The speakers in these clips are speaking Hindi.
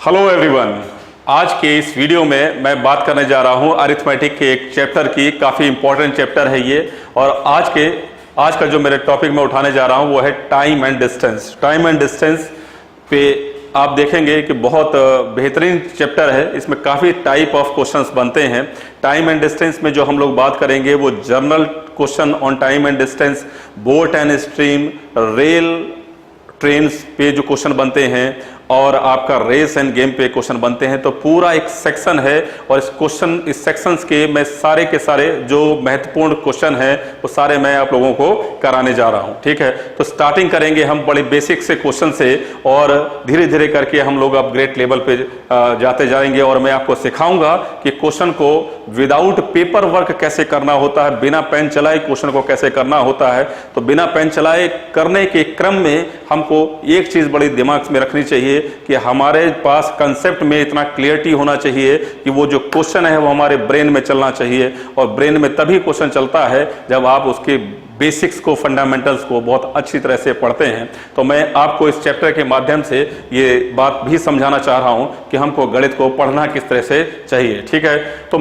हेलो एवरीवन, आज के इस वीडियो में मैं बात करने जा रहा हूं अरिथमेटिक के एक चैप्टर की। काफ़ी इंपॉर्टेंट चैप्टर है ये। और आज का जो मेरे टॉपिक में उठाने जा रहा हूं वो है time and distance. Time and distance पे आप देखेंगे कि बहुत बेहतरीन चैप्टर है। इसमें काफ़ी टाइप ऑफ क्वेश्चंस बनते हैं। टाइम एंड डिस्टेंस में जो हम लोग बात करेंगे वो general question on time and distance, boat and stream, rail trains पे जो क्वेश्चन बनते हैं और आपका रेस एंड गेम पे क्वेश्चन बनते हैं। तो पूरा एक सेक्शन है और इस सेक्शंस के मैं सारे के सारे जो महत्वपूर्ण क्वेश्चन है वो सारे मैं आप लोगों को कराने जा रहा हूं। ठीक है, तो स्टार्टिंग करेंगे हम बड़े बेसिक से क्वेश्चन से और धीरे धीरे करके हम लोग अपग्रेड लेवल पे जाते जाएंगे। और मैं आपको सिखाऊंगा कि क्वेश्चन को विदाउट पेपर वर्क कैसे करना होता है, बिना पेन चलाए क्वेश्चन को कैसे करना होता है। तो बिना पेन चलाए करने के क्रम में हमको एक चीज बड़ी दिमाग में रखनी चाहिए कि हमारे पास कंसेप्ट में इतना क्लियरिटी होना चाहिए कि वो जो क्वेश्चन है वो हमारे ब्रेन में चलना चाहिए। और ब्रेन में तभी क्वेश्चन चलता है जब आप उसके बेसिक्स को, फंडामेंटल्स को बहुत अच्छी तरह से पढ़ते हैं। तो मैं आपको इस चैप्टर के माध्यम से ये बात भी समझाना चाह रहा हूं कि हमको गणित को पढ़ना किस तरह से चाहिए। ठीक है, तो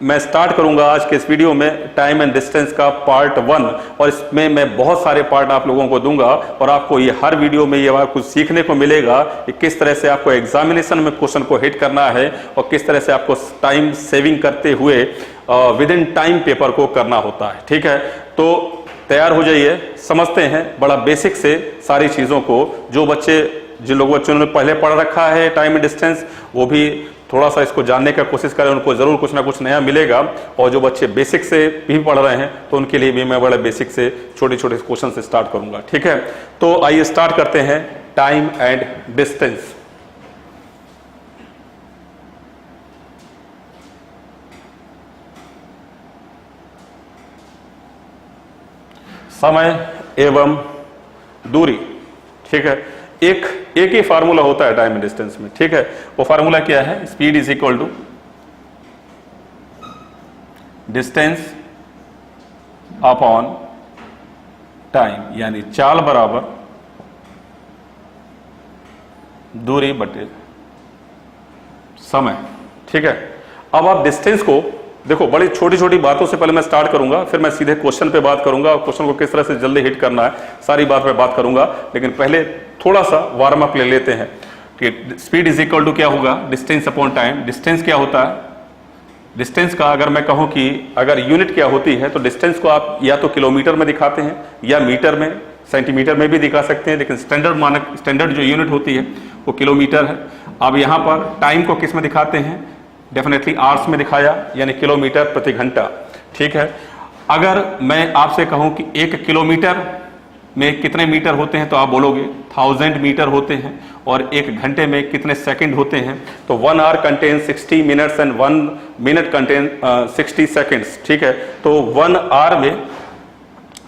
मैं स्टार्ट करूंगा आज के इस वीडियो में टाइम एंड डिस्टेंस का पार्ट 1। और इसमें मैं बहुत सारे पार्ट आप लोगों को दूंगा और आपको ये हर वीडियो में ये कुछ सीखने को मिलेगा कि किस तरह से आपको एग्जामिनेशन में क्वेश्चन को हिट करना है और किस तरह से आपको टाइम सेविंग करते हुए विद इन टाइम पेपर को करना होता है। ठीक है, तो तैयार हो जाइए, समझते हैं बड़ा बेसिक से सारी चीज़ों को। जिन बच्चों ने पहले पढ़ रखा है टाइम एंड डिस्टेंस वो भी थोड़ा सा इसको जानने का कोशिश करें, उनको जरूर कुछ ना कुछ नया मिलेगा। और जो बच्चे बेसिक से भी पढ़ रहे हैं तो उनके लिए भी मैं बड़े बेसिक से छोटे छोटे क्वेश्चन से स्टार्ट करूंगा। ठीक है, तो आइए स्टार्ट करते हैं टाइम एंड डिस्टेंस। समय एवं दूरी। ठीक है, एक ही फार्मूला होता है टाइम एंड डिस्टेंस में। ठीक है, वो फार्मूला क्या है? Speed is equal to distance upon time, यानी चाल बराबर दूरी बटे समय। ठीक है, अब आप डिस्टेंस को देखो, बड़ी छोटी छोटी बातों से पहले मैं स्टार्ट करूंगा, फिर मैं सीधे क्वेश्चन पे बात करूंगा और क्वेश्चन को किस तरह से जल्दी हिट करना है सारी बात पे बात करूंगा। लेकिन पहले थोड़ा सा वार्म अप ले लेते हैं कि स्पीड इज इक्वल टू क्या होगा? Distance upon time. डिस्टेंस क्या होता है? डिस्टेंस का अगर मैं कहूं कि अगर यूनिट क्या होती है तो डिस्टेंस को आप या तो किलोमीटर में दिखाते हैं या मीटर में, सेंटीमीटर में भी दिखा सकते हैं, लेकिन स्टैंडर्ड जो यूनिट होती है वो किलोमीटर है। अब यहाँ पर टाइम को किस में दिखाते हैं? डेफिनेटली आवर्स में दिखाया, यानी किलोमीटर प्रति घंटा। ठीक है, अगर मैं आपसे कहूं कि 1 किलोमीटर में कितने मीटर होते हैं तो आप बोलोगे 1000 मीटर होते हैं। और 1 घंटे में कितने सेकंड होते हैं? तो 1 hour contain 60 minutes and 1 minute contain 60 seconds. ठीक है, तो 1 आवर में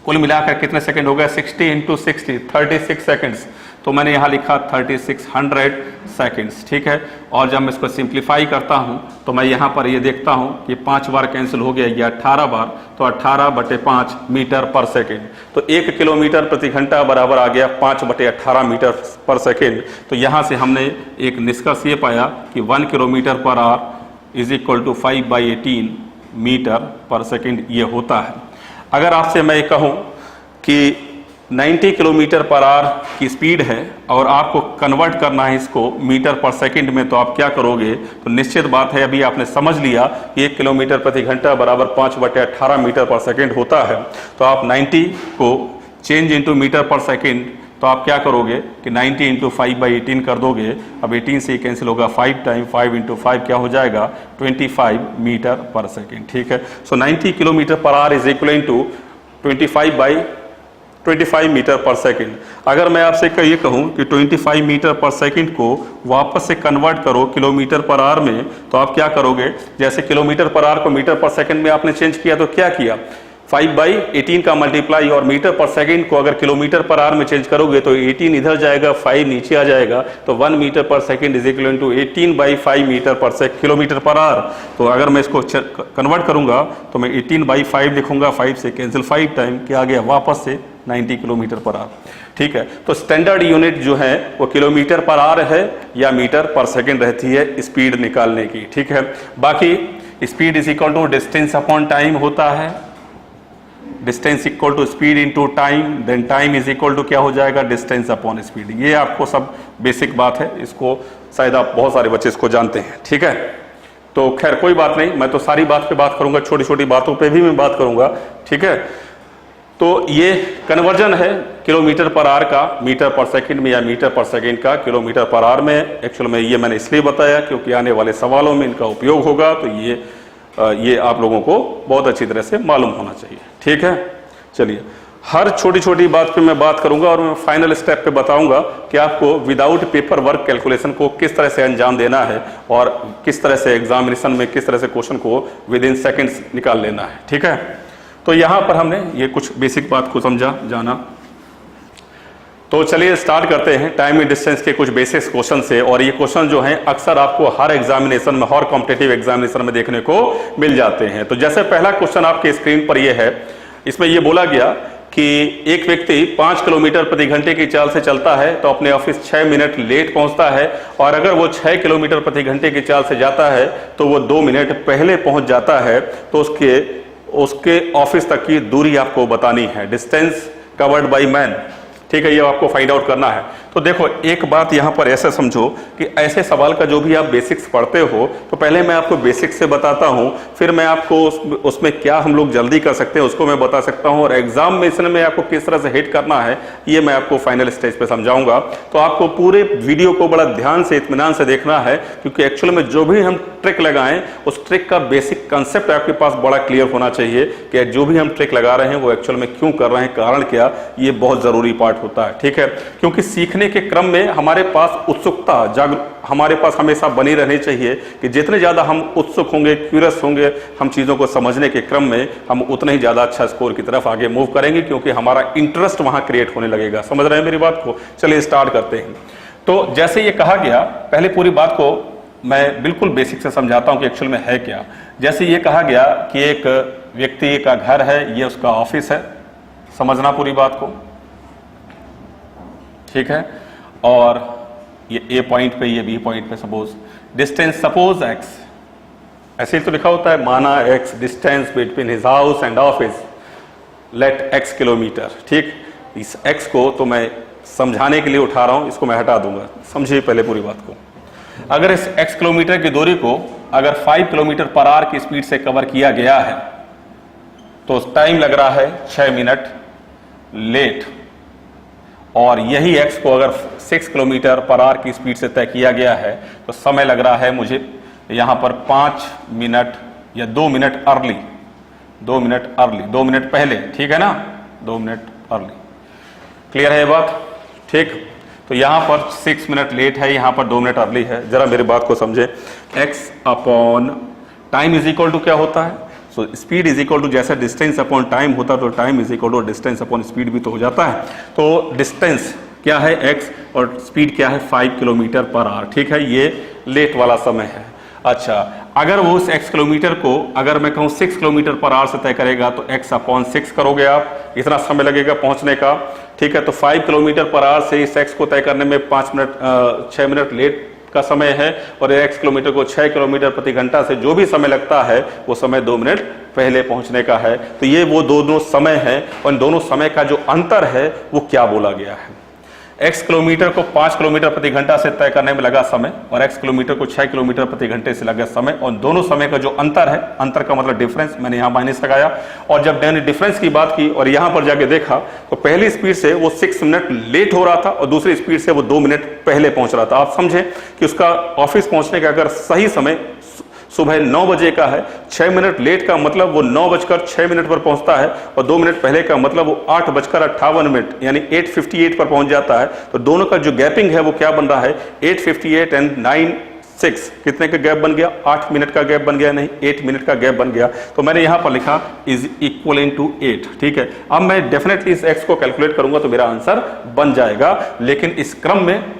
कुल मिलाकर कितने सेकंड हो गए? 60 इंटू 60 36 सेकंड्स। तो मैंने यहाँ लिखा 3600 सेकंड्स। ठीक है, और जब मैं इसको सिंप्लीफाई करता हूँ तो मैं यहाँ पर ये देखता हूँ कि 5 बार कैंसिल हो गया, या 18 बार, तो 18/5 मीटर पर सेकंड। तो 1 किलोमीटर प्रति घंटा बराबर आ गया 5/18 मीटर पर सेकंड। तो यहाँ से हमने एक निष्कर्ष ये पाया कि 1 kilometre per hour is equal to 5/18 metre per second ये होता है। अगर आपसे मैं कहूँ कि 90 किलोमीटर पर आवर की स्पीड है और आपको कन्वर्ट करना है इसको मीटर पर सेकंड में, तो आप क्या करोगे? तो निश्चित बात है, अभी आपने समझ लिया कि 1 किलोमीटर प्रति घंटा बराबर 5/18 मीटर पर सेकंड होता है। तो आप 90 को change into metre per second, तो आप क्या करोगे कि 90 इंटू 5/18 कर दोगे। अब 18 से ही कैंसिल होगा, 5 टाइम 5 इंटू 5 क्या हो जाएगा? 25 मीटर पर सेकंड। ठीक है, so 90 kilometre per hour is equal to 25 metre per second. अगर मैं आपसे ये कहूं कि 25 मीटर पर सेकंड को वापस से कन्वर्ट करो किलोमीटर पर आवर में, तो आप क्या करोगे? जैसे किलोमीटर पर आवर को मीटर पर सेकंड में आपने चेंज किया तो क्या किया? 5/18 का मल्टीप्लाई, और मीटर पर सेकंड को अगर किलोमीटर पर आवर में चेंज करोगे तो 18 इधर जाएगा, 5 नीचे आ जाएगा, तो 1 metre per second is equal to 18/5 metre per second kilometre per hour. तो अगर मैं इसको कन्वर्ट करूंगा तो मैं 18/5 लिखूंगा, 5 से कैंसिल, 5 टाइम क्या आ गया वापस से 90 किलोमीटर पर आवर। ठीक है, तो स्टैंडर्ड यूनिट जो है वो किलोमीटर पर आवर है या मीटर पर सेकंड रहती है स्पीड निकालने की। ठीक है, बाकी speed is equal to distance upon time होता है, distance equal to speed into time, then time is equal to क्या हो जाएगा, डिस्टेंस अपॉन स्पीड। ये आपको सब बेसिक बात है, इसको शायद आप बहुत सारे बच्चे इसको जानते हैं। ठीक है, तो खैर कोई बात नहीं, मैं तो सारी बात पे बात करूंगा, छोटी छोटी बातों पे भी मैं बात करूंगा। ठीक है, तो ये कन्वर्जन है किलोमीटर पर आवर का मीटर पर सेकंड में या मीटर पर सेकंड का किलोमीटर पर आवर में। एक्चुअल में ये मैंने इसलिए बताया क्योंकि आने वाले सवालों में इनका उपयोग होगा, तो ये आप लोगों को बहुत अच्छी तरह से मालूम होना चाहिए। ठीक है, चलिए हर छोटी छोटी बात पे मैं बात करूंगा और मैं फाइनल स्टेप पे बताऊंगा कि आपको विदाउट पेपर वर्क कैलकुलेशन को किस तरह से अंजाम देना है और किस तरह से एग्जामिनेशन में किस तरह से क्वेश्चन को विद इन सेकेंड्स निकाल लेना है। ठीक है, तो यहां पर हमने ये कुछ बेसिक बात को समझा जाना, तो चलिए स्टार्ट करते हैं टाइम एंड डिस्टेंस के कुछ बेसिक क्वेश्चन से। और ये क्वेश्चन जो हैं अक्सर आपको हर एग्जामिनेशन में, हर कॉम्पिटिटिव एग्जामिनेशन में देखने को मिल जाते हैं। तो जैसे पहला क्वेश्चन आपके स्क्रीन पर ये है, इसमें ये बोला गया कि एक व्यक्ति 5 किलोमीटर प्रति घंटे की चाल से चलता है तो अपने ऑफिस 6 मिनट लेट पहुंचता है, और अगर वो 6 किलोमीटर प्रति घंटे की चाल से जाता है तो वो 2 मिनट पहले पहुंच जाता है। तो उसके ऑफिस तक की दूरी आपको बतानी है, डिस्टेंस कवर्ड बाय मैन। ठीक है, ये आपको फाइंड आउट करना है। तो देखो एक बात यहां पर ऐसे समझो कि ऐसे सवाल का जो भी आप बेसिक्स पढ़ते हो तो पहले मैं आपको बेसिक्स से बताता हूं, फिर मैं आपको उसमें क्या हम लोग जल्दी कर सकते हैं उसको मैं बता सकता हूं, और एग्जामिनेशन में आपको किस तरह से हिट करना है ये मैं आपको फाइनल स्टेज पे समझाऊंगा। तो आपको पूरे वीडियो को बड़ा ध्यान से इत्मीनान से देखना है, क्योंकि एक्चुअल में जो भी हम ट्रिक लगाएं उस ट्रिक का बेसिक कंसेप्ट आपके पास बड़ा क्लियर होना चाहिए कि जो भी हम ट्रिक लगा रहे हैं वो एक्चुअल में क्यों कर रहे हैं, कारण क्या, ये बहुत जरूरी पार्ट होता है। ठीक है, क्योंकि सीखने के क्रम में हमारे पास उत्सुकता हमारे पास हमेशा बनी रहनी चाहिए कि जितने ज्यादा हम उत्सुक होंगे, क्यूरियस होंगे हम चीजों को समझने के क्रम में, हम उतने ही ज्यादा अच्छा स्कोर की तरफ आगे मूव करेंगे, क्योंकि हमारा इंटरेस्ट वहां क्रिएट होने लगेगा। समझ रहे हैं मेरी बात को? चलिए स्टार्ट करते हैं। तो जैसे ये कहा गया, पहले पूरी बात को मैं बिल्कुल बेसिक से समझाता हूं कि एक्चुअल में है क्या। जैसे ये कहा गया कि एक व्यक्ति का घर है, ये उसका ऑफिस है, समझना पूरी बात को। ठीक है, और ये ए पॉइंट पे, ये बी पॉइंट पे, सपोज डिस्टेंस, सपोज एक्स, ऐसे ही तो लिखा होता है, माना x distance between his house and office, let x kilometre. ठीक, इस एक्स को तो मैं समझाने के लिए उठा रहा हूं, इसको मैं हटा दूंगा, समझिए पहले पूरी बात को। अगर इस एक्स किलोमीटर की दूरी को अगर 5 किलोमीटर पर आवर की स्पीड से कवर किया गया है तो टाइम लग रहा है 6 मिनट लेट, और यही एक्स को अगर 6 किलोमीटर पर आवर की स्पीड से तय किया गया है तो समय लग रहा है मुझे यहां पर 5 मिनट या 2 मिनट अर्ली, 2 मिनट पहले। ठीक है ना, 2 मिनट अर्ली। क्लियर है ये बात? ठीक, तो यहां पर 6 मिनट लेट है, यहां पर 2 मिनट अर्ली है। जरा मेरी बात को समझे, x upon time is equal to क्या होता है, so speed is equal to, जैसे डिस्टेंस अपॉन टाइम होता तो time is equal to distance upon speed भी तो हो जाता है। तो डिस्टेंस क्या है x और स्पीड क्या है 5 किलोमीटर पर आवर। ठीक है, ये लेट वाला समय है। अच्छा, अगर वो उस x किलोमीटर को अगर मैं कहूँ 6 किलोमीटर पर आवर से तय करेगा तो x अपॉन 6 करोगे आप, इतना समय लगेगा पहुंचने का। ठीक है, तो 5 किलोमीटर पर आवर से इस x को तय करने में 6 मिनट लेट का समय है, और x किलोमीटर को 6 किलोमीटर प्रति घंटा से जो भी समय लगता है वो समय 2 मिनट पहले पहुंचने का है। तो ये वो दोनों समय है, और इन दोनों समय का जो अंतर है वो क्या बोला गया है। x किलोमीटर को 5 किलोमीटर प्रति घंटा से तय करने में लगा समय, और x किलोमीटर को 6 किलोमीटर प्रति घंटे से लगा समय, और दोनों समय का जो अंतर है, अंतर का मतलब डिफरेंस, मैंने यहाँ माइनस लगाया। और जब मैंने डिफरेंस की बात की और यहाँ पर जाके देखा तो पहली स्पीड से वो 6 मिनट लेट हो रहा था और दूसरी स्पीड से वो 2 मिनट पहले पहुंच रहा था। आप समझे कि उसका ऑफिस पहुंचने का अगर सही समय सुबह 9 बजे का है, 6 मिनट लेट का मतलब वो 9:06 पर पहुंचता है, और 2 मिनट पहले का मतलब वो 8:58 यानी 8:58 पर पहुंच जाता है। तो दोनों का जो गैपिंग है वो क्या बन रहा है, 8:58 एंड 6 कितने का गैप बन गया? 8 मिनट का गैप बन गया, नहीं 8 मिनट का गैप बन गया। तो मैंने यहां पर लिखा इज इक्वल टू 8, ठीक है। अब मैं डेफिनेटली इस x को कैलकुलेट करूंगा तो मेरा आंसर बन जाएगा, लेकिन इस क्रम में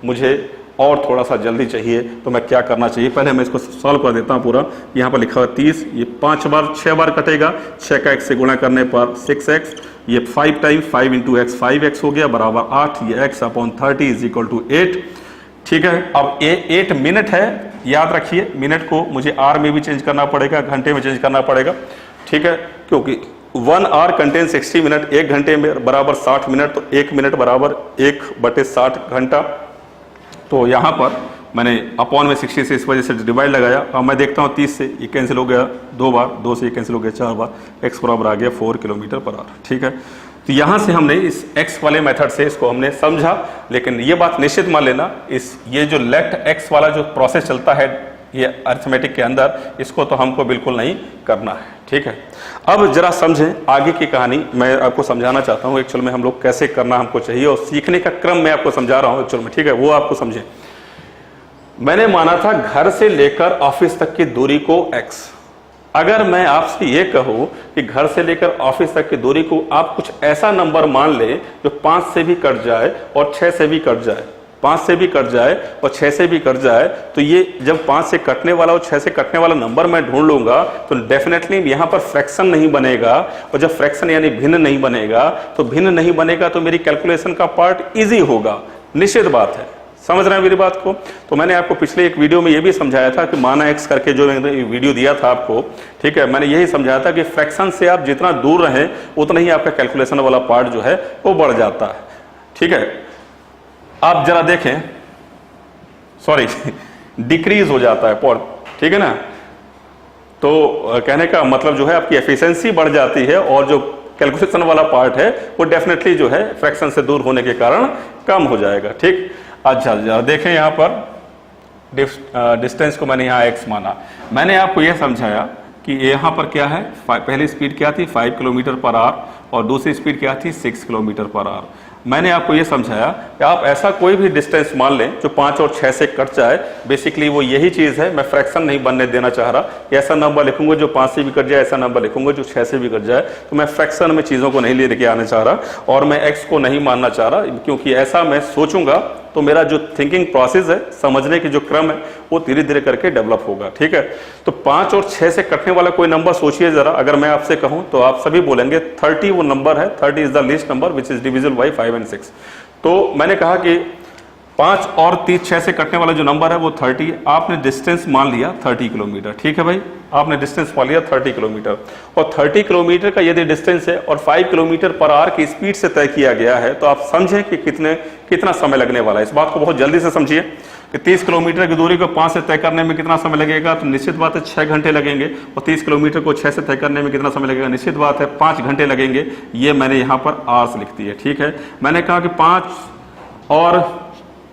मुझे और थोड़ा सा जल्दी चाहिए। तो मैं क्या करना चाहिए? पहले मैं इसको सॉल्व कर देता हूं पूरा। यहां पर लिखा हुआ 30, ये 6 बार कटेगा, 6 का x से गुणा करने पर 6x, ये 5 टाइम 5 इंटू एक्स 5x हो गया बराबर 8, ये x upon 30 is equal to 8, ठीक है। अब 8 मिनट है, याद रखिए मिनट को मुझे आर में भी चेंज करना पड़ेगा, घंटे में चेंज करना पड़ेगा, ठीक है, क्योंकि 1 आवर कंटेन 60 मिनट, 1 घंटे में बराबर 60 मिनट, तो 1 मिनट बराबर 1/60 घंटा। तो यहाँ पर मैंने अपॉन में 60 से इस वजह से डिवाइड लगाया। अब मैं देखता हूँ 30 से ये कैंसिल हो गया 2 बार, 2 से ये कैंसिल हो गया 4 बार, x बराबर आ गया 4 किलोमीटर पर आवर, ठीक है। तो यहाँ से हमने इस x वाले मेथड से इसको हमने समझा, लेकिन ये बात निश्चित मान लेना, ये जो लेफ्ट x वाला जो प्रोसेस चलता है ये अरिथमेटिक के अंदर, इसको तो हमको बिल्कुल नहीं करना है, ठीक है। अब जरा समझें आगे की कहानी, मैं आपको समझाना चाहता हूँ एक्चुअल में हम लोग कैसे करना हमको चाहिए, और सीखने का क्रम मैं आपको समझा रहा हूँ एक्चुअल में, ठीक है, वो आपको समझें। मैंने माना था घर से लेकर ऑफिस तक की दूरी को x। अगर मैं आपसे ये कहूँ कि घर से लेकर ऑफिस तक की दूरी को आप कुछ ऐसा नंबर मान ले जो 5 से भी कट जाए और 6 से भी कट जाए, 5 से भी कट जाए और 6 से भी कट जाए, तो ये जब 5 से कटने वाला और 6 से कटने वाला नंबर मैं ढूंढ लूंगा तो डेफिनेटली यहाँ पर फ्रैक्शन नहीं बनेगा, और जब फ्रैक्शन यानी भिन्न नहीं बनेगा, तो भिन्न नहीं बनेगा तो मेरी कैलकुलेशन का पार्ट इजी होगा, निश्चित बात है। समझ रहे हैं मेरी बात को? तो मैंने आपको पिछले एक वीडियो में ये भी समझाया था कि माना x करके जो वीडियो दिया था आपको, ठीक है, मैंने यही समझाया था कि फ्रैक्शन से आप जितना दूर रहें उतना ही आपका कैलकुलेशन वाला पार्ट जो है वो बढ़ जाता है, ठीक है। आप जरा देखें, सॉरी डिक्रीज हो जाता है पार्ट, ठीक है ना। तो कहने का मतलब जो है आपकी एफिशिएंसी बढ़ जाती है, और जो कैलकुलेशन वाला पार्ट है वो डेफिनेटली जो है फ्रैक्शन से दूर होने के कारण कम हो जाएगा, ठीक। अच्छा देखें यहाँ पर डिस्टेंस को मैंने यहाँ x माना। मैंने आपको यह समझाया कि यहाँ पर क्या है, पहली स्पीड क्या थी 5 किलोमीटर पर आवर, और दूसरी स्पीड क्या थी 6 किलोमीटर पर आवर। मैंने आपको ये समझाया कि आप ऐसा कोई भी डिस्टेंस मान लें जो 5 और 6 से कट जाए, बेसिकली वो यही चीज़ है। मैं फ्रैक्शन नहीं बनने देना चाह रहा कि ऐसा नंबर लिखूंगा जो 5 से भी कट जाए, ऐसा नंबर लिखूंगा जो 6 से भी कट जाए। तो मैं फ्रैक्शन में चीज़ों को नहीं लेके आना चाह रहा, और मैं एक्स को नहीं मानना चाह रहा, क्योंकि ऐसा मैं सोचूंगा तो मेरा जो थिंकिंग प्रोसेस है, समझने की जो क्रम है, वो धीरे धीरे करके डेवलप होगा, ठीक है। तो 5 और 6 से कटने वाला कोई नंबर सोचिए जरा। अगर मैं आपसे कहूं तो आप सभी बोलेंगे 30 वो नंबर है, 30 is the least number which is divisible by 5 and 6। तो मैंने कहा कि 5 और 3 6 से कटने वाला जो नंबर है वो 30। आपने डिस्टेंस मान लिया 30 किलोमीटर, ठीक है भाई, आपने डिस्टेंस मान लिया 30 किलोमीटर, और 30 किलोमीटर का यदि डिस्टेंस है और 5 किलोमीटर पर आवर की स्पीड से तय किया गया है, तो आप समझें कि कितना समय लगने वाला है। इस बात को बहुत जल्दी से समझिए कि 30 किलोमीटर की दूरी को 5 से तय करने में कितना समय लगेगा, तो निश्चित बात है 6 घंटे लगेंगे, और 30 किलोमीटर को 6 से तय करने में कितना समय लगेगा, निश्चित बात है 5 घंटे लगेंगे। ये मैंने यहाँ पर आवर्स लिख दिए, ठीक है। मैंने कहा कि 5 और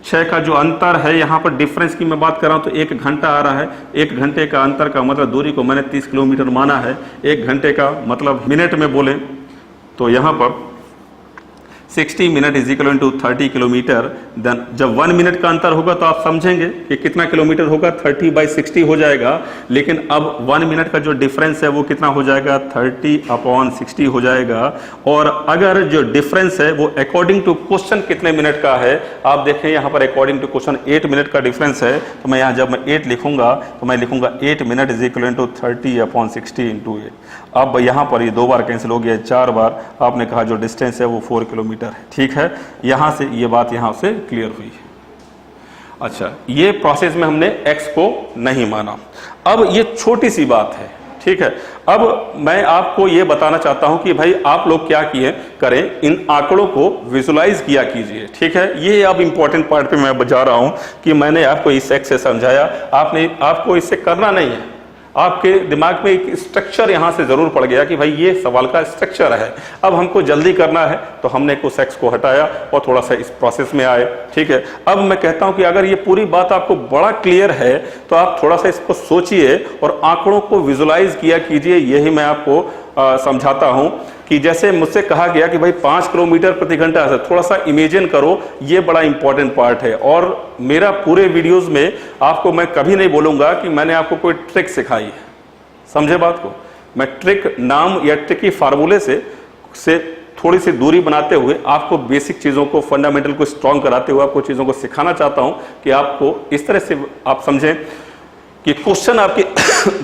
6 का जो अंतर है, यहाँ पर डिफरेंस की मैं बात कर रहा हूँ, तो 1 घंटा आ रहा है। 1 घंटे का अंतर का मतलब दूरी को मैंने 30 किलोमीटर माना है। 1 घंटे का मतलब मिनट में बोले तो यहाँ पर 60 minute is equal to 30 kilometre. Then जब 1 मिनट का अंतर होगा तो आप समझेंगे कि कितना किलोमीटर होगा, 30/60 हो जाएगा। लेकिन अब 1 मिनट का जो डिफरेंस है वो कितना हो जाएगा, 30/60 हो जाएगा। और अगर जो डिफरेंस है वो अकॉर्डिंग टू क्वेश्चन कितने मिनट का है, आप देखें यहाँ पर अकॉर्डिंग टू क्वेश्चन 8 मिनट का डिफरेंस है। तो मैं यहाँ जब मैं 8 लिखूंगा तो मैं लिखूंगा 8 minute is equal to 30/60 into 8। अब यहाँ पर ये 2 बार कैंसिल हो गया, 4 बार। आपने कहा जो डिस्टेंस है वो 4 किलोमीटर है, ठीक है। यहां से ये बात यहां से क्लियर हुई है। अच्छा, ये प्रोसेस में हमने x को नहीं माना। अब ये छोटी सी बात है, ठीक है। अब मैं आपको ये बताना चाहता हूं कि भाई आप लोग क्या किए करें, इन आंकड़ों को विजुलाइज किया कीजिए, ठीक है। ये अब इंपॉर्टेंट पार्ट पे मैं बता रहा हूं कि मैंने आपको इस x से समझाया, आपको इससे करना नहीं है। आपके दिमाग में एक स्ट्रक्चर यहां से जरूर पड़ गया कि भाई ये सवाल का स्ट्रक्चर है, अब हमको जल्दी करना है, तो हमने उस एक्स को हटाया और थोड़ा सा इस प्रोसेस में आए, ठीक है। अब मैं कहता हूं कि अगर ये पूरी बात आपको बड़ा क्लियर है तो आप थोड़ा सा इसको सोचिए और आंकड़ों को विजुलाइज किया कीजिए। यही मैं आपको समझाता हूं कि जैसे मुझसे कहा गया कि भाई 5 किलोमीटर प्रति घंटा से थोड़ा सा इमेजिन करो, ये बड़ा इंपॉर्टेंट पार्ट है। और मेरा पूरे वीडियोस में आपको मैं कभी नहीं बोलूंगा कि मैंने आपको कोई ट्रिक सिखाई है, समझे बात को। मैं ट्रिक नाम या ट्रिक की फार्मूले से थोड़ी सी दूरी बनाते हुए आपको बेसिक चीजों को, फंडामेंटल को स्ट्रॉन्ग कराते हुए आपको चीजों को सिखाना चाहता हूं कि आपको इस तरह से आप समझें कि क्वेश्चन आपके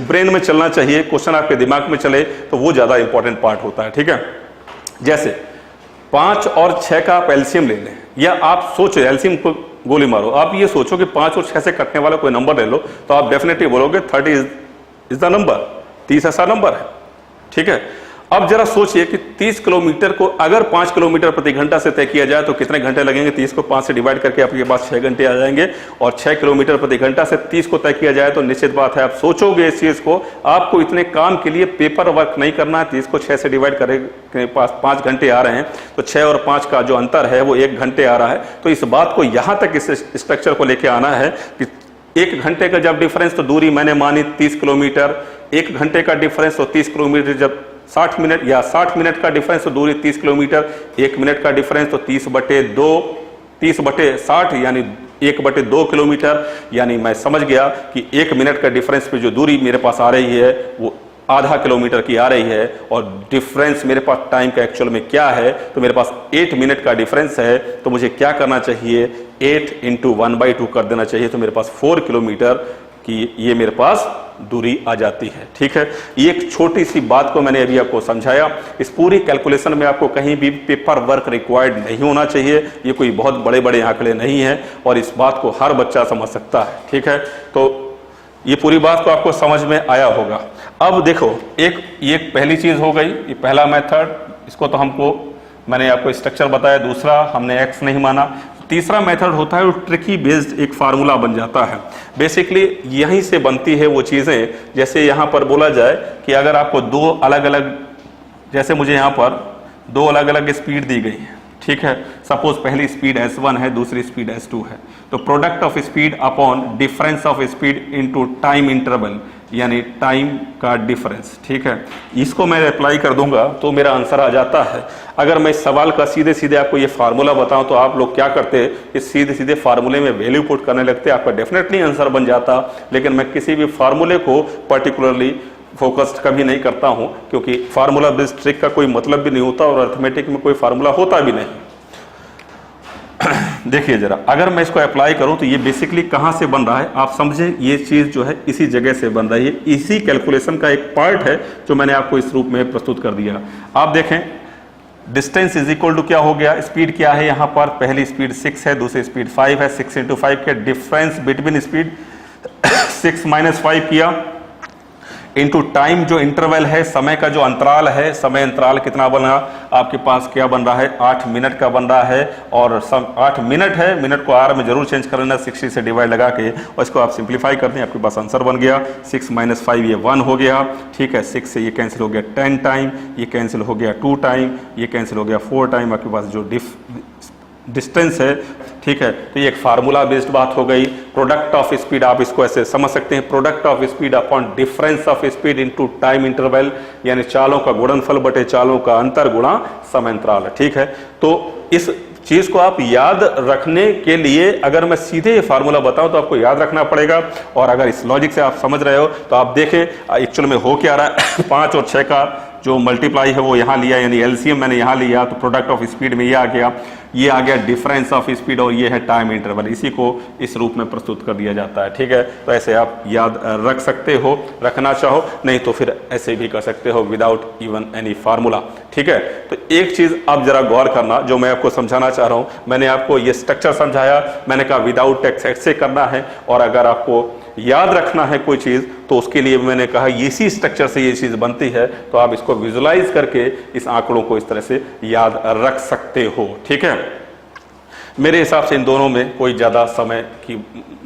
ब्रेन में चलना चाहिए, क्वेश्चन आपके दिमाग में चले, तो वो ज्यादा इंपॉर्टेंट पार्ट होता है, ठीक है। जैसे 5 और 6 का आप एलसीएम ले लें, या आप सोचो एलसीएम को गोली मारो, आप ये सोचो कि 5 और 6 से कटने वाला कोई नंबर ले लो, तो आप डेफिनेटली बोलोगे 30 इज द नंबर, 30 ऐसा नंबर है, ठीक है। अब जरा सोचिए कि 30 किलोमीटर को अगर 5 किलोमीटर प्रति घंटा से तय किया जाए तो कितने घंटे लगेंगे। 30 को 5 से डिवाइड करके आपके पास 6 घंटे आ जाएंगे, और 6 किलोमीटर प्रति घंटा से 30 को तय किया जाए तो निश्चित बात है आप सोचोगे इस चीज को, आपको इतने काम के लिए पेपर वर्क नहीं करना है। 30 को 6 से डिवाइड करके पास 5 घंटे आ रहे हैं, तो 6 और 5 का जो अंतर है वो 1 घंटे आ रहा है। तो इस बात को यहां तक इस स्ट्रक्चर को लेके आना है कि 1 घंटे का जब डिफरेंस, तो दूरी मैंने मानी 30 किलोमीटर, 1 घंटे का डिफरेंस तो 30 किलोमीटर, जब 60 मिनट या 60 मिनट का डिफरेंस तो दूरी 30 किलोमीटर, 1 मिनट का डिफरेंस तो 30/60 यानी 1/2 किलोमीटर। यानी मैं समझ गया कि 1 मिनट का डिफरेंस पे जो दूरी मेरे पास आ रही है वो आधा किलोमीटर की आ रही है, और डिफरेंस मेरे पास टाइम का एक्चुअल में क्या है, तो मेरे पास 8 मिनट का डिफरेंस है। तो मुझे क्या करना चाहिए, 8 × 1/2 कर देना चाहिए, तो मेरे पास 4 किलोमीटर की ये मेरे पास दूरी आ जाती है, ठीक है। ये एक छोटी सी बात को मैंने अभी आपको समझाया। इस पूरी कैलकुलेशन में आपको कहीं भी पेपर वर्क रिक्वायर्ड नहीं होना चाहिए, ये कोई बहुत बड़े बड़े आंकड़े नहीं है, और इस बात को हर बच्चा समझ सकता है, ठीक है। तो ये पूरी बात को आपको समझ में आया होगा। अब देखो, ये पहली चीज हो गई, ये पहला मेथड, इसको तो हमको मैंने आपको स्ट्रक्चर बताया, दूसरा हमने एक्स नहीं माना। तीसरा मेथड होता है वो ट्रिकी बेस्ड एक फार्मूला बन जाता है। बेसिकली यहीं से बनती है वो चीजें, जैसे यहां पर बोला जाए कि अगर आपको 2 अलग अलग, जैसे मुझे यहां पर 2 अलग अलग स्पीड दी गई है, ठीक है। सपोज पहली स्पीड s1 है, दूसरी स्पीड s2 है, तो product of speed upon difference of speed into time interval, यानी टाइम का डिफरेंस, ठीक है। इसको मैं अप्लाई कर दूंगा तो मेरा आंसर आ जाता है। अगर मैं इस सवाल का सीधे सीधे आपको ये फार्मूला बताऊं तो आप लोग क्या करते, इस सीधे सीधे फार्मूले में वैल्यू पुट करने लगते, आपका डेफिनेटली आंसर बन जाता। लेकिन मैं किसी भी फार्मूले को पर्टिकुलरली फोकस्ड कभी नहीं करता हूं, क्योंकि फार्मूला बेस्ड ट्रिक का कोई मतलब भी नहीं होता और अर्थमेटिक में कोई फार्मूला होता भी नहीं। देखिए जरा, अगर मैं इसको अप्लाई करूं तो ये बेसिकली कहां से बन रहा है आप समझे, ये चीज जो है इसी जगह से बन रही है, इसी कैलकुलेशन का एक पार्ट है जो मैंने आपको इस रूप में प्रस्तुत कर दिया। आप देखें, डिस्टेंस इज इक्वल टू क्या हो गया, स्पीड क्या है यहां पर, पहली स्पीड 6 है, दूसरी स्पीड 5 है, 6 × 5 के डिफरेंस बिटवीन स्पीड 6 - 5 किया, इनटू टाइम जो इंटरवल है, समय का जो अंतराल है, समय अंतराल कितना बना आपके पास, क्या बन रहा है, 8 मिनट का बन रहा है। और 8 मिनट है, मिनट को आर में जरूर चेंज कर लेना, 60 से डिवाइड लगा के, और इसको आप सिंप्लीफाई कर दें, आपके पास आंसर बन गया 6 - 5 ये 1 हो गया, ठीक है। 6 से ये कैंसिल हो गया 10 टाइम, ये कैंसिल हो गया 2 टाइम, ये कैंसिल हो गया 4 टाइम, आपके पास जो डिस्टेंस है, ठीक है। तो ये एक फार्मूला बेस्ड बात हो गई। प्रोडक्ट ऑफ स्पीड आप इसको ऐसे समझ सकते हैं, product of speed upon difference of speed into time interval, यानी चालों का गुणनफल बटे चालों का अंतर गुणा समय अंतराल, ठीक है। तो इस चीज को आप याद रखने के लिए अगर मैं सीधे ये फार्मूला बताऊं तो आपको याद रखना पड़ेगा, और अगर इस लॉजिक से आप समझ रहे हो तो आप देखें एक्चुअल में हो क्या रहा है। 5 और 6 का जो मल्टीप्लाई है वो यहाँ लिया, यानी एलसीएम मैंने यहाँ लिया, तो प्रोडक्ट ऑफ स्पीड में ये आ गया डिफरेंस ऑफ स्पीड, और ये है टाइम इंटरवल, इसी को इस रूप में प्रस्तुत कर दिया जाता है, ठीक है। तो ऐसे आप याद रख सकते हो, रखना चाहो, नहीं तो फिर ऐसे भी कर सकते हो विदाउट इवन एनी फार्मूला, ठीक है। तो एक चीज आप जरा गौर करना, जो मैं आपको समझाना चाह रहा हूं, मैंने आपको ये स्ट्रक्चर समझाया, मैंने कहा विदाउट टेक्स्ट ऐसे करना है, और अगर आपको याद रखना है कोई चीज तो उसके लिए मैंने कहा इसी स्ट्रक्चर से ये चीज बनती है, तो आप इसको विजुलाइज करके इस आंकड़ों को इस तरह से याद रख सकते हो, ठीक है। मेरे हिसाब से इन दोनों में कोई ज्यादा समय की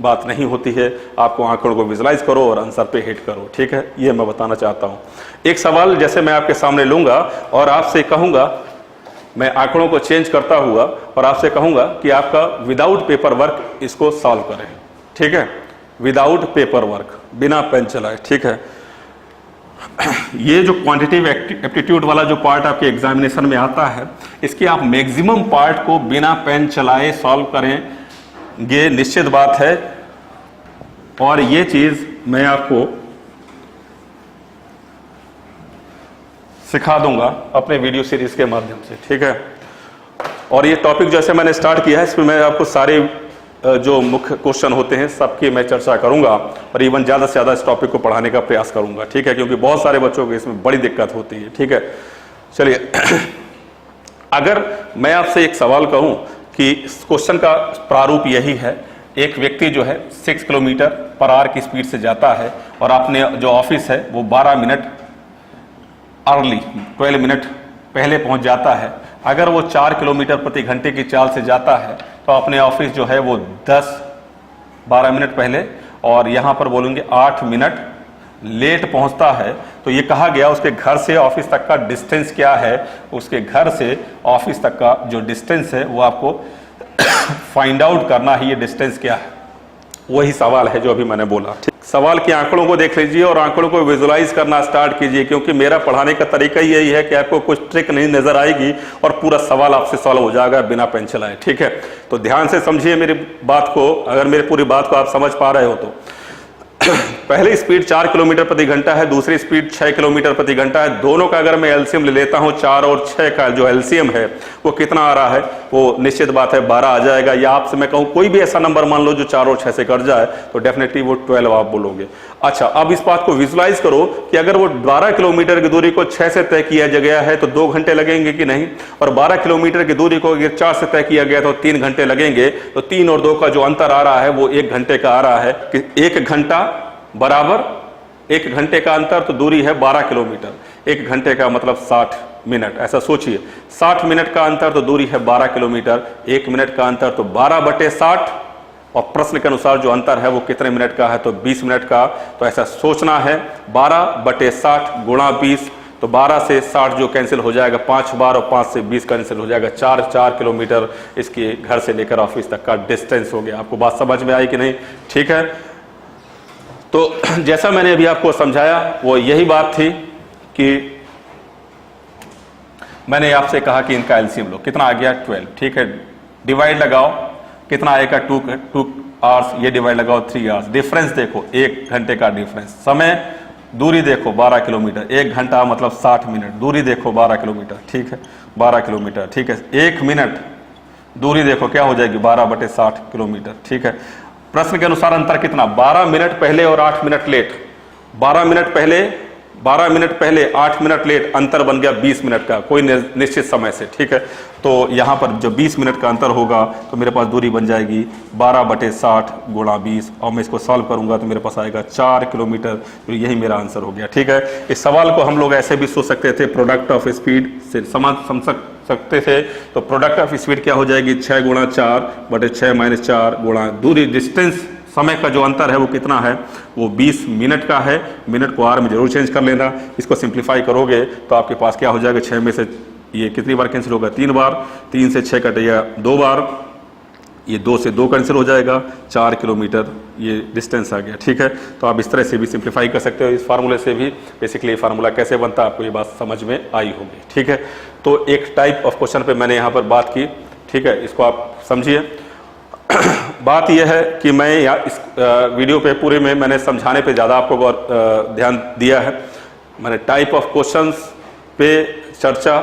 बात नहीं होती है, आपको आंकड़ों को विजुलाइज करो और आंसर पे हिट करो, ठीक है। ये मैं बताना चाहता हूं। एक सवाल जैसे मैं आपके सामने लूंगा और आपसे कहूंगा, मैं आंकड़ों को चेंज करता हुआ और आपसे कहूंगा कि आपका विदाउट पेपर वर्क इसको सॉल्व करें, ठीक है, विदाउट पेपर वर्क, बिना पेन चलाए, ठीक है। ये जो क्वांटिटेटिव एप्टीट्यूड वाला जो पार्ट आपके एग्जामिनेशन में आता है, इसके आप मैक्सिमम पार्ट को बिना पेन चलाए सॉल्व करेंगे, निश्चित बात है। और ये चीज मैं आपको सिखा दूंगा अपने वीडियो सीरीज के माध्यम से, ठीक है। और ये टॉपिक जैसे मैंने स्टार्ट किया है, इसमें मैं आपको सारे जो मुख्य क्वेश्चन होते हैं सबकी मैं चर्चा करूंगा और इवन ज़्यादा से ज़्यादा इस टॉपिक को पढ़ाने का प्रयास करूंगा, ठीक है, क्योंकि बहुत सारे बच्चों को इसमें बड़ी दिक्कत होती है, ठीक है। चलिए अगर मैं आपसे एक सवाल कहूं कि इस क्वेश्चन का प्रारूप यही है, एक व्यक्ति जो है 6 किलोमीटर पर आवर की स्पीड से जाता है और आपने जो ऑफिस है वो 12 मिनट अर्ली 12 मिनट पहले पहुंच जाता है। अगर वो 4 किलोमीटर प्रति घंटे की चाल से जाता है तो अपने ऑफिस जो है वो 12 मिनट पहले और यहाँ पर बोलेंगे 8 मिनट लेट पहुंचता है। तो ये कहा गया उसके घर से ऑफिस तक का डिस्टेंस क्या है, उसके घर से ऑफिस तक का जो डिस्टेंस है वो आपको फाइंड आउट करना है, ये डिस्टेंस क्या है, वही सवाल है जो अभी मैंने बोला। सवाल के आंकड़ों को देख लीजिए और आंकड़ों को विजुलाइज करना स्टार्ट कीजिए, क्योंकि मेरा पढ़ाने का तरीका यही है कि आपको कुछ ट्रिक नहीं नजर आएगी और पूरा सवाल आपसे सॉल्व हो जाएगा बिना पेन चलाए, ठीक है। तो ध्यान से समझिए मेरी बात को, अगर मेरी पूरी बात को आप समझ पा रहे हो तो। पहली स्पीड 4 किलोमीटर प्रति घंटा है, दूसरी स्पीड 6 किलोमीटर प्रति घंटा है। दोनों का अगर मैं एलसीएम ले लेता हूं, 4 और 6 का जो एलसीएम है वो कितना आ रहा है, वो निश्चित बात है 12 आ जाएगा। या आपसे मैं कहूं कोई भी ऐसा नंबर मान लो जो 4 और 6 से कट जाए तो डेफिनेटली वो 12 आप बोलोगे। अच्छा, अब इस बात को विजुलाइज करो कि अगर वो 12 किलोमीटर की दूरी को 6 से तय किया गया है तो 2 घंटे लगेंगे कि नहीं, और 12 किलोमीटर की दूरी को अगर 4 से तय किया गया तो 3 घंटे लगेंगे। तो 3 और 2 का जो अंतर आ रहा है वो 1 घंटे का आ रहा है कि 1 घंटा बराबर 1 घंटे का अंतर, तो दूरी है 12 किलोमीटर। 1 घंटे का मतलब 60 मिनट, ऐसा सोचिए 60 मिनट का अंतर तो दूरी है 12 किलोमीटर, 1 मिनट का अंतर तो 12/60, और प्रश्न के अनुसार जो अंतर है वो कितने मिनट का है तो 20 मिनट का। तो ऐसा सोचना है 12/60 गुणा 20, तो 12 से 60 जो कैंसिल हो जाएगा 5 बार और 5 से 20 कैंसिल हो जाएगा, 4 किलोमीटर इसके घर से लेकर ऑफिस तक का डिस्टेंस हो गया। आपको बात समझ में आई कि नहीं, ठीक है। तो जैसा मैंने अभी आपको समझाया वो यही बात थी कि मैंने आपसे कहा कि इनका एलसीएम लो, कितना आ गया 12, ठीक है। डिवाइड लगाओ, कितना आएगा 2 आवर्स, ये डिवाइड लगाओ 3 आवर्स। डिफरेंस देखो 1 घंटे का डिफरेंस, समय दूरी देखो 12 किलोमीटर, 1 घंटा मतलब 60 मिनट, दूरी देखो 12 किलोमीटर, ठीक है 12 किलोमीटर, ठीक है। 1 मिनट दूरी देखो क्या हो जाएगी 12/60 किलोमीटर, ठीक है। प्रश्न के अनुसार अंतर कितना, 12 मिनट पहले और 8 मिनट लेट, 12 मिनट पहले 8 मिनट लेट, अंतर बन गया 20 मिनट का कोई निश्चित समय से, ठीक है। तो यहां पर जब 20 मिनट का अंतर होगा तो मेरे पास दूरी बन जाएगी 12/60 गुणा 20, और मैं इसको सॉल्व करूंगा तो मेरे पास आएगा 4 किलोमीटर। तो यही मेरा आंसर हो गया, ठीक है। इस सवाल को हम लोग ऐसे भी सोच सकते थे, प्रोडक्ट ऑफ स्पीड से समझ सकते थे। तो प्रोडक्ट ऑफ स्पीड क्या हो जाएगी 6 गुणा 4/6 - 4 गुणा दूरी, डिस्टेंस समय का जो अंतर है वो कितना है, वो 20 मिनट का है। मिनट को आर में जरूर चेंज कर लेना। इसको सिंप्लीफाई करोगे तो आपके पास क्या हो जाएगा, 6 में से ये कितनी बार कैंसिल होगा, 3 बार, 3 से 6 कटेगा 2 बार, ये 2 से 2 कैंसिल हो जाएगा, 4 किलोमीटर ये डिस्टेंस आ गया, ठीक है। तो आप इस तरह से भी सिंप्लीफाई कर सकते हो, इस फार्मूले से भी। बेसिकली फार्मूला कैसे बनता है आपको ये बात समझ में आई होगी, ठीक है। तो एक टाइप ऑफ क्वेश्चन पे मैंने यहाँ पर बात की, ठीक है, इसको आप समझिए। बात यह है कि मैं इस वीडियो पे पूरे में मैंने समझाने पे ज़्यादा आपको ध्यान दिया है। मैंने टाइप ऑफ क्वेश्चंस पे चर्चा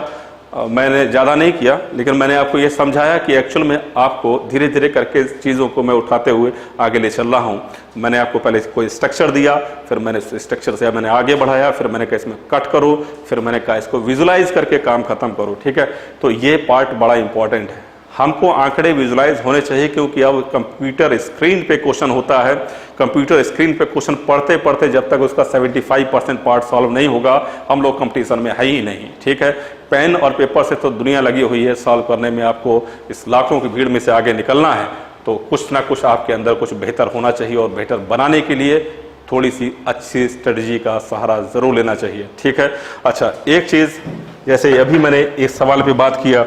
मैंने ज़्यादा नहीं किया, लेकिन मैंने आपको ये समझाया कि एक्चुअल में आपको धीरे धीरे करके चीज़ों को मैं उठाते हुए आगे ले चल रहा हूँ। मैंने आपको पहले कोई स्ट्रक्चर दिया, फिर मैंने स्ट्रक्चर से मैंने आगे बढ़ाया, फिर मैंने कहा इसमें कट करो, फिर मैंने कहा इसको विजुलाइज करके काम खत्म करो, ठीक है। तो ये पार्ट बड़ा इंपॉर्टेंट है, हमको आंकड़े विजुलाइज होने चाहिए, क्योंकि अब कंप्यूटर स्क्रीन पे क्वेश्चन होता है। कंप्यूटर स्क्रीन पे क्वेश्चन पढ़ते पढ़ते जब तक उसका 75% पार्ट सॉल्व नहीं होगा, हम लोग कंपटीशन में है ही नहीं, ठीक है। पेन और पेपर से तो दुनिया लगी हुई है सॉल्व करने में, आपको इस लाखों की भीड़ में से आगे निकलना है तो कुछ ना कुछ आपके अंदर कुछ बेहतर होना चाहिए, और बेहतर बनाने के लिए थोड़ी सी अच्छी स्ट्रेटजी का सहारा जरूर लेना चाहिए, ठीक है। अच्छा, एक चीज जैसे अभी मैंने इस सवाल पे बात किया,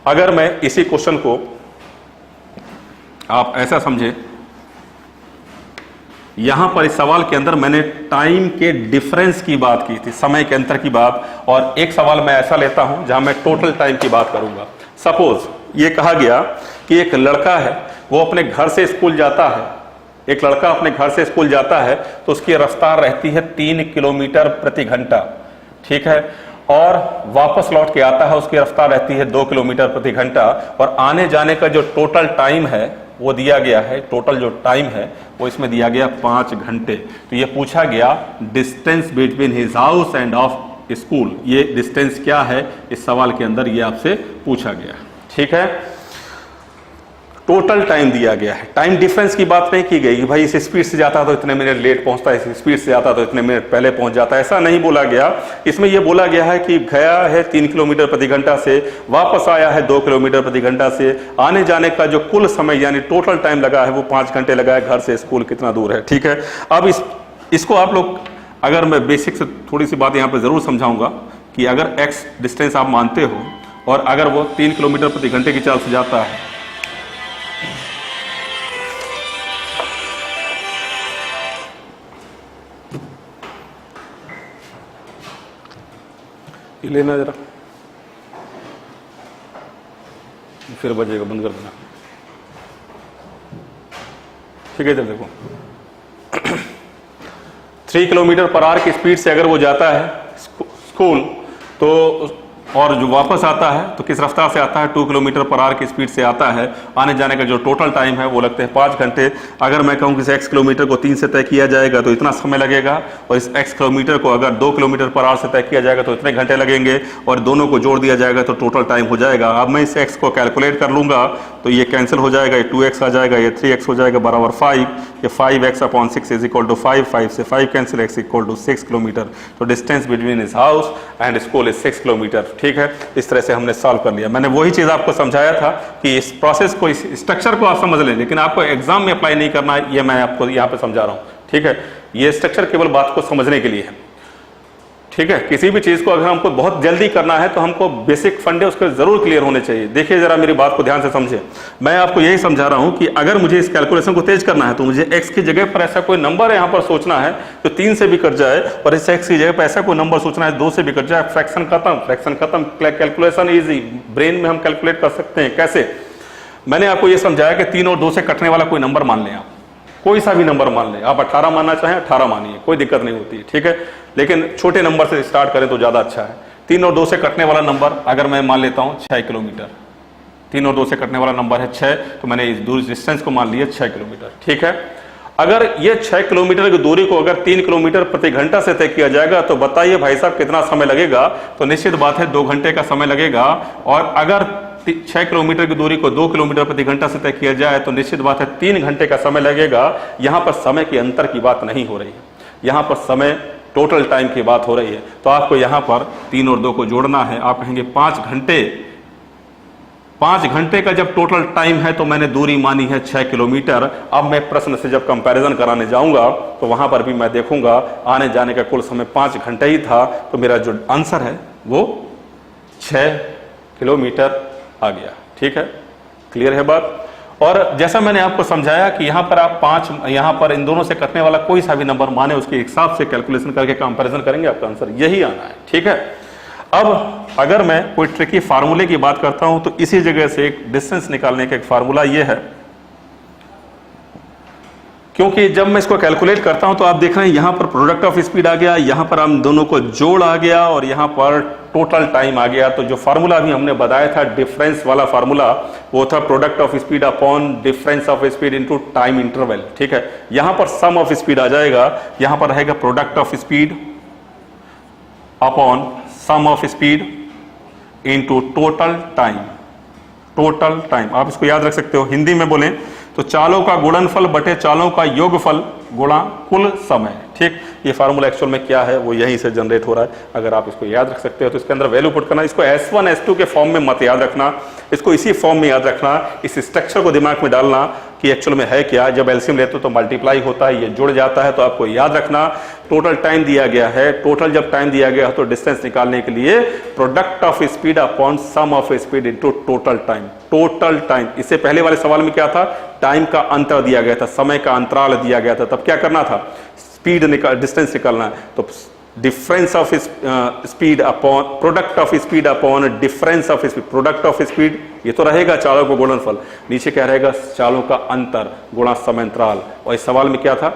अगर मैं इसी क्वेश्चन को आप ऐसा समझे यहां पर इस सवाल के अंदर मैंने टाइम के डिफरेंस की बात की थी, समय के अंतर की बात। और एक सवाल मैं ऐसा लेता हूं जहां मैं टोटल टाइम की बात करूंगा। सपोज ये कहा गया कि एक लड़का है, वो अपने घर से स्कूल जाता है, एक लड़का अपने घर से स्कूल जाता है तो उसकी रफ्तार रहती है 3 किलोमीटर प्रति घंटा, ठीक है। और वापस लौट के आता है, उसकी रफ्तार रहती है 2 किलोमीटर प्रति घंटा। और आने जाने का जो टोटल टाइम है वो दिया गया है, टोटल जो टाइम है वो इसमें दिया गया 5 घंटे। तो ये पूछा गया distance between his house end of school, ये डिस्टेंस क्या है इस सवाल के अंदर, ये आपसे पूछा गया, ठीक है। टोटल टाइम दिया गया है, टाइम डिफरेंस की बात नहीं की गई कि भाई इस स्पीड से जाता तो इतने मिनट लेट पहुंचता है, इस स्पीड से जाता तो इतने मिनट पहले पहुंच जाता है, ऐसा नहीं बोला गया। इसमें यह बोला गया है कि गया है 3 किलोमीटर प्रति घंटा से, वापस आया है 2 किलोमीटर प्रति घंटा से, आने जाने का जो कुल समय यानी टोटल टाइम लगा है वो 5 घंटे लगा है, घर से स्कूल कितना दूर है, ठीक है। अब इसको आप लोग, अगर मैं बेसिक से थोड़ी सी बात यहाँ पे जरूर समझाऊंगा कि अगर एक्स डिस्टेंस आप मानते हो और अगर वो 3 किलोमीटर प्रति घंटे की चाल से जाता है, लेना जरा, फिर बजेगा, बंद कर देना, ठीक है। इधर देखो 3 किलोमीटर पर आवर की स्पीड से अगर वो जाता है स्कूल तो, और जो वापस आता है तो किस रफ्तार से आता है, 2 किलोमीटर पर आवर की स्पीड से आता है। आने जाने का जो टोटल टाइम है वो लगते हैं 5 घंटे। अगर मैं कहूँ कि इस x किलोमीटर को 3 से तय किया जाएगा तो इतना समय लगेगा, और इस x किलोमीटर को अगर 2 किलोमीटर पर आवर से तय किया जाएगा तो इतने घंटे लगेंगे, और दोनों को जोड़ दिया जाएगा तो टोटल टाइम हो जाएगा। अब मैं इस x को कैलकुलेट कर लूंगा तो ये कैंसिल हो जाएगा, ये 2x आ जाएगा, ये 3x हो जाएगा बराबर 5, ये 5x/6 इज इक्वल टू 5, 5 से 5 cancel, x equal to 6 kilometre. तो distance between his house and school is 6 kilometre, ठीक है। इस तरह से हमने सॉल्व कर लिया। मैंने वही चीज आपको समझाया था कि इस प्रोसेस को, इस स्ट्रक्चर को आप समझ लें, लेकिन आपको एग्जाम में अप्लाई नहीं करना है, ये मैं आपको यहाँ पे समझा रहा हूँ, ठीक है। ये स्ट्रक्चर केवल बात को समझने के लिए है, ठीक है। किसी भी चीज को अगर हमको बहुत जल्दी करना है तो हमको बेसिक फंडे उसके जरूर क्लियर होने चाहिए। देखिए जरा मेरी बात को ध्यान से समझे, मैं आपको यही समझा रहा हूं कि अगर मुझे इस कैलकुलेशन को तेज करना है तो मुझे x की जगह पर ऐसा कोई नंबर यहां पर सोचना है जो 3 से भी कट जाए, और इस x की जगह पर ऐसा कोई नंबर सोचना है 2 से भी कट जाए। फ्रैक्शन खत्म, फ्रैक्शन खत्म, कैलकुलेशन इजी, ब्रेन में हम कैलकुलेट कर सकते हैं। कैसे? मैंने आपको यह समझाया कि 3 और 2 से कटने वाला कोई नंबर मान लें, आप कोई सा भी नंबर मान लें, आप 18 मानना चाहें 18 मानिए, कोई दिक्कत नहीं होती, ठीक है। लेकिन छोटे नंबर से स्टार्ट करें तो ज्यादा अच्छा है। 3 और 2 से कटने वाला नंबर अगर मैं मान लेता हूं 6 किलोमीटर, 3 और 2 से कटने वाला नंबर है 6, तो मैंने इस दूर डिस्टेंस को मान लिया 6 किलोमीटर, ठीक है। अगर ये 6 किलोमीटर की दूरी को अगर 3 किलोमीटर प्रति घंटा से तय किया जाएगा तो बताइए भाई साहब कितना समय लगेगा? तो निश्चित बात है 2 घंटे का समय लगेगा। और अगर 6 किलोमीटर की दूरी को 2 किलोमीटर प्रति घंटा से तय किया जाए तो निश्चित बात है 3 घंटे का समय लगेगा। यहां पर समय के अंतर की बात नहीं हो रही है, यहां पर समय टोटल टाइम की बात हो रही है। तो आपको यहां पर 3 और 2 को जोड़ना है, आप कहेंगे 5 घंटे। 5 घंटे का जब टोटल टाइम है तो मैंने दूरी मानी है 6 किलोमीटर। अब मैं प्रश्न से जब कंपैरिजन कराने जाऊंगा तो वहां पर भी मैं देखूंगा आने जाने का कुल समय 5 घंटे ही था, तो मेरा जो आंसर है वो 6 किलोमीटर आ गया, ठीक है। क्लियर है बात? और जैसा मैंने आपको समझाया कि यहां पर आप 5, यहां पर इन दोनों से कटने वाला कोई सा भी नंबर माने, उसके हिसाब से कैलकुलेशन करके कंपैरिजन करेंगे, आपका आंसर यही आना है, ठीक है। अब अगर मैं कोई ट्रिकी फार्मूले की बात करता हूं तो इसी जगह से एक डिस्टेंस निकालने का एक फार्मूला ये है, क्योंकि जब मैं इसको कैलकुलेट करता हूं तो आप देख रहे हैं यहां पर प्रोडक्ट ऑफ स्पीड आ गया, यहां पर हम दोनों को जोड़ आ गया, और यहां पर टोटल टाइम आ गया। तो जो फार्मूला अभी हमने बताया था डिफरेंस वाला फार्मूला, वो था product of speed upon difference of speed into time interval, ठीक है। यहां पर सम ऑफ स्पीड आ जाएगा, यहां पर रहेगा product of speed upon sum of speed into total time. Total time आप इसको याद रख सकते हो, हिंदी में बोलें तो चालों का गुणनफल बटे चालों का योगफल गुणा कुल समय, ठीक। ये फार्मूला एक्चुअल में क्या है वो यहीं से जनरेट हो रहा है। अगर आप इसको याद रख सकते हो तो इसके अंदर वैल्यू पुट करना, इसको S1 S2 के फॉर्म में मत याद रखना, इसको इसी फॉर्म में याद रखना, इस स्ट्रक्चर को दिमाग में डालना कि एक्चुअल में है क्या। जब एलसीएम लेते हो तो मल्टीप्लाई होता है, ये जुड़ जाता है, तो आपको याद रखना टोटल टाइम दिया गया है। टोटल जब टाइम दिया गया है तो डिस्टेंस निकालने के लिए product of speed upon sum of speed into total time. Total time, इससे पहले वाले सवाल में क्या था, टाइम का अंतर दिया गया था, समय का अंतराल दिया गया था, तब क्या करना था, स्पीड डिस्टेंस निकालना है। तो difference of speed upon product of speed upon difference of speed, product of speed ये तो रहेगा चालों का गुणनफल, नीचे क्या रहेगा, चालों का अंतर गुणा समय अंतराल। और इस सवाल में क्या था,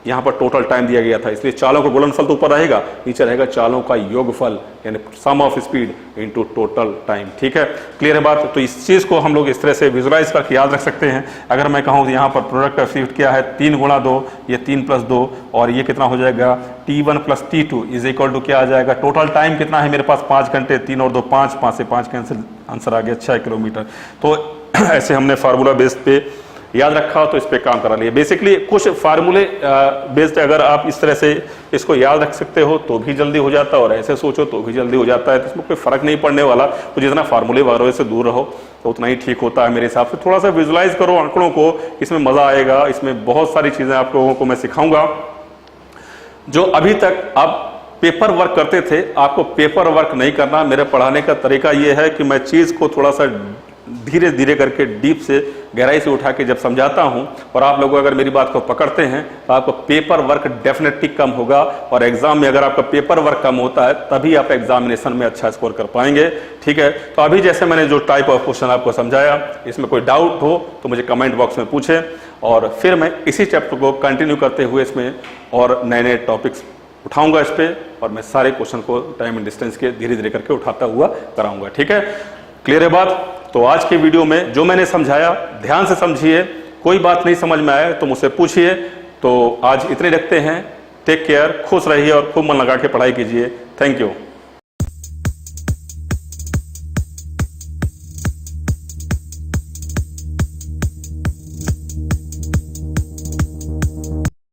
यहां पर टोटल टाइम दिया गया था, इसलिए चालों का गुणनफल तो ऊपर रहेगा, नीचे रहेगा चालों का योगफल यानी sum of speed into total time. ठीक है, क्लियर है बात। तो इस चीज को हम लोग इस तरह से विजुलाइज करके याद रख सकते हैं। अगर मैं कहूं यहाँ पर प्रोडक्ट ऑफ स्पीड क्या है, 3 गुणा 2, ये 3 प्लस 2, और ये कितना हो जाएगा, T1 plus T2 is equal to क्या आ जाएगा, टोटल टाइम कितना है मेरे पास 5 घंटे, 3 और 2 5, 5 से 5 कैंसिल, आंसर आ गया 6 किलोमीटर। तो ऐसे हमने फार्मूला बेस्ड पे याद रखा तो इस पे काम करा लिया। बेसिकली कुछ फार्मूले बेस्ड अगर आप इस तरह से इसको याद रख सकते हो तो भी जल्दी हो जाता है, और ऐसे सोचो तो भी जल्दी हो जाता है, तो इसमें कोई फर्क नहीं पड़ने वाला। तो जितना फार्मूले वगैरह से दूर रहो तो उतना ही ठीक होता है मेरे हिसाब से। थोड़ा सा विजुलाइज करो आंकड़ों को, इसमें मजा आएगा। इसमें बहुत सारी चीजें आप लोगों को मैं सिखाऊंगा जो अभी तक आप पेपर वर्क करते थे, आपको पेपर वर्क नहीं करना। मेरे पढ़ाने का तरीका ये है कि मैं चीज को थोड़ा सा धीरे धीरे करके डीप से गहराई से उठा के जब समझाता हूं, और आप लोग अगर मेरी बात को पकड़ते हैं तो आपको पेपर वर्क डेफिनेटली कम होगा, और एग्जाम में अगर आपका पेपर वर्क कम होता है तभी आप एग्जामिनेशन में अच्छा स्कोर कर पाएंगे। ठीक है, तो अभी जैसे मैंने जो टाइप ऑफ क्वेश्चन आपको समझाया, इसमें कोई डाउट हो तो मुझे कमेंट बॉक्स में पूछें, और फिर मैं इसी चैप्टर को कंटिन्यू करते हुए इसमें और नए नए टॉपिक्स उठाऊंगा इस पे, और मैं सारे क्वेश्चन को टाइम एंड डिस्टेंस के धीरे धीरे करके उठाता हुआ कराऊंगा। ठीक है, क्लियर है बात। तो आज के वीडियो में जो मैंने समझाया ध्यान से समझिए, कोई बात नहीं समझ में आए तो मुझसे पूछिए। तो आज इतने रखते हैं, टेक केयर, खुश रहिए और खूब मन लगा के पढ़ाई कीजिए। Thank you.